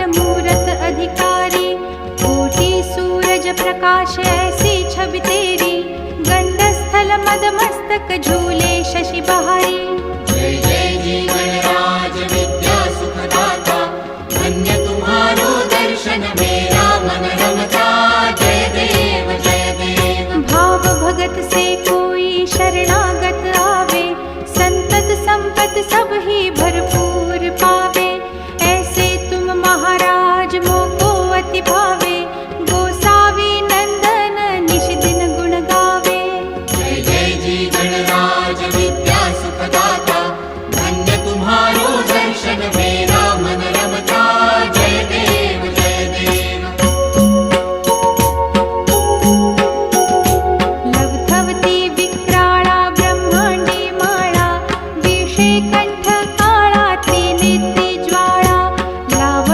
मूरत अधिकारी, कोटि सूरज प्रकाश ऐसी छवि तेरी, गंडस्थल मद मस्तक झूले शशि बहारी। जय जय जी गणराज विद्या सुखदाता, धन्य तुम्हारो दर्शन मेरा।